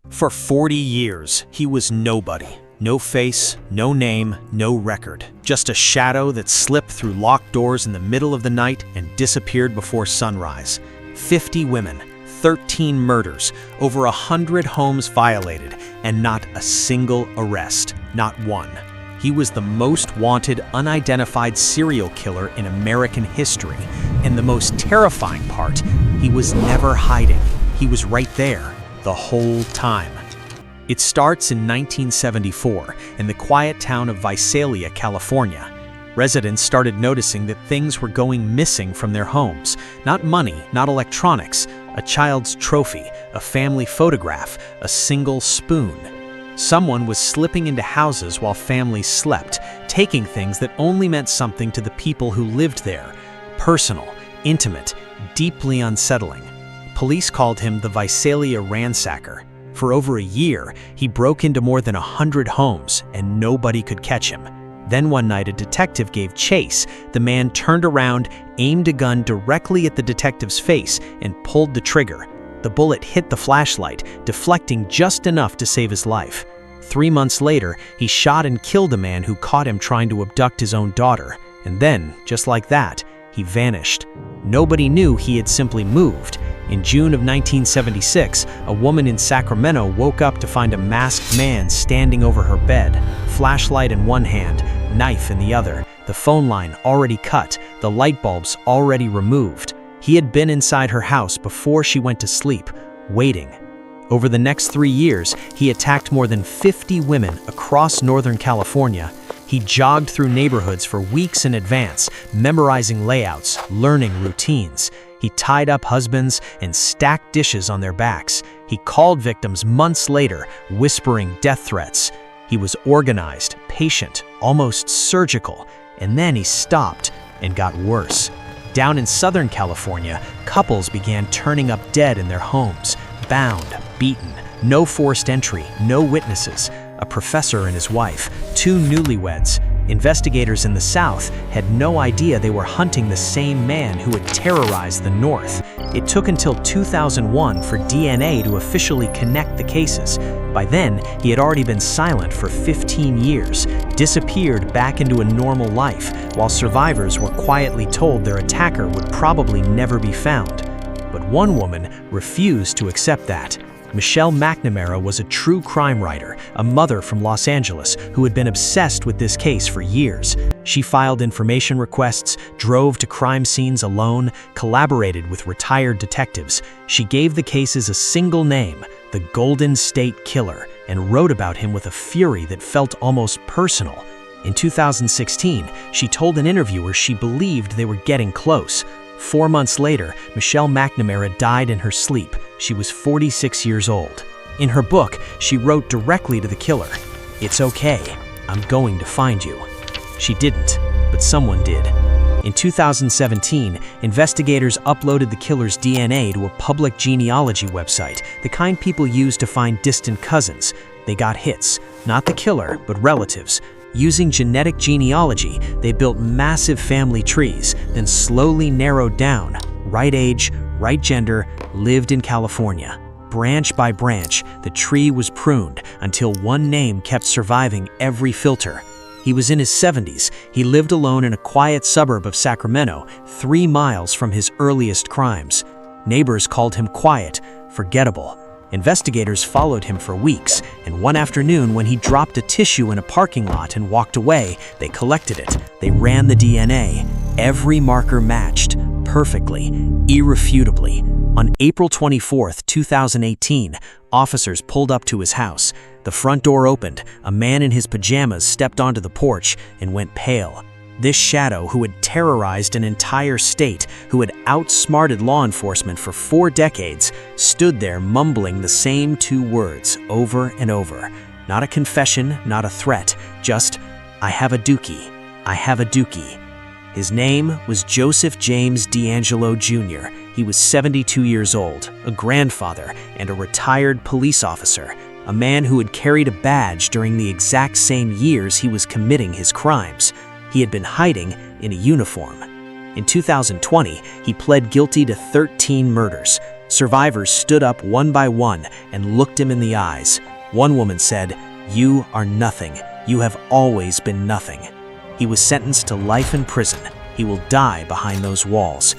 For 40 years, he was nobody. No face, no name, no record. Just a shadow that slipped through locked doors in the middle of the night and disappeared before sunrise. 50 women, 13 murders, over 100 homes violated, and not a single arrest. Not one. He was the most wanted, unidentified serial killer in American history. And the most terrifying part, he was never hiding. He was right there, the whole time. It starts in 1974 in the quiet town of Visalia, California. Residents started noticing that things were going missing from their homes. Not money, not electronics, a child's trophy, a family photograph, a single spoon. Someone was slipping into houses while families slept, taking things that only meant something to the people who lived there. Personal, intimate, deeply unsettling. Police called him the Visalia Ransacker. For over a year, he broke into more than 100 homes, and nobody could catch him. Then one night, a detective gave chase. The man turned around, aimed a gun directly at the detective's face, and pulled the trigger. The bullet hit the flashlight, deflecting just enough to save his life. 3 months later, he shot and killed a man who caught him trying to abduct his own daughter. And then, just like that, he vanished. Nobody knew he had simply moved. In June of 1976, a woman in Sacramento woke up to find a masked man standing over her bed, flashlight in one hand, knife in the other, the phone line already cut, the light bulbs already removed. He had been inside her house before she went to sleep, waiting. Over the next 3 years, he attacked more than 50 women across Northern California. He jogged through neighborhoods for weeks in advance, memorizing layouts, learning routines. He tied up husbands and stacked dishes on their backs. He called victims months later, whispering death threats. He was organized, patient, almost surgical, and then he stopped and got worse. Down in Southern California, couples began turning up dead in their homes, bound, beaten, no forced entry, no witnesses. A professor and his wife, 2 newlyweds. Investigators in the South had no idea they were hunting the same man who had terrorized the North. It took until 2001 for DNA to officially connect the cases. By then, he had already been silent for 15 years, disappeared back into a normal life, while survivors were quietly told their attacker would probably never be found. But one woman refused to accept that. Michelle McNamara was a true crime writer, a mother from Los Angeles who had been obsessed with this case for years. She filed information requests, drove to crime scenes alone, collaborated with retired detectives. She gave the cases a single name, the Golden State Killer, and wrote about him with a fury that felt almost personal. In 2016, she told an interviewer she believed they were getting close. 4 months later, Michelle McNamara died in her sleep. She was 46 years old. In her book, she wrote directly to the killer, "It's okay, I'm going to find you." She didn't, but someone did. In 2017, investigators uploaded the killer's DNA to a public genealogy website, the kind people use to find distant cousins. They got hits, not the killer, but relatives. Using genetic genealogy, they built massive family trees, then slowly narrowed down. Right age, right gender, lived in California. Branch by branch, the tree was pruned until one name kept surviving every filter. He was in his 70s. He lived alone in a quiet suburb of Sacramento, 3 miles from his earliest crimes. Neighbors called him quiet, forgettable. Investigators followed him for weeks, and one afternoon when he dropped a tissue in a parking lot and walked away, they collected it. They ran the DNA. Every marker matched, perfectly, irrefutably. On April 24, 2018, officers pulled up to his house. The front door opened, a man in his pajamas stepped onto the porch and went pale. This shadow, who had terrorized an entire state, who had outsmarted law enforcement for 4 decades, stood there mumbling the same 2 words over and over. Not a confession, not a threat, just, "I have a dookie, I have a dookie." His name was Joseph James D'Angelo Jr. He was 72 years old, a grandfather, and a retired police officer, a man who had carried a badge during the exact same years he was committing his crimes. He had been hiding in a uniform. In 2020, he pled guilty to 13 murders. Survivors stood up one by one and looked him in the eyes. One woman said, "You are nothing. You have always been nothing." He was sentenced to life in prison. He will die behind those walls.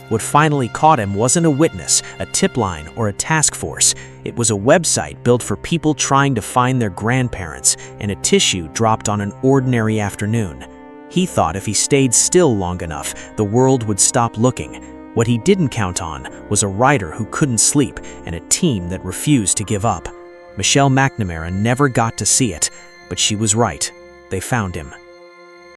What finally caught him wasn't a witness, a tip line, or a task force. It was a website built for people trying to find their grandparents, and a tissue dropped on an ordinary afternoon. He thought if he stayed still long enough, the world would stop looking. What he didn't count on was a writer who couldn't sleep and a team that refused to give up. Michelle McNamara never got to see it, but she was right. They found him.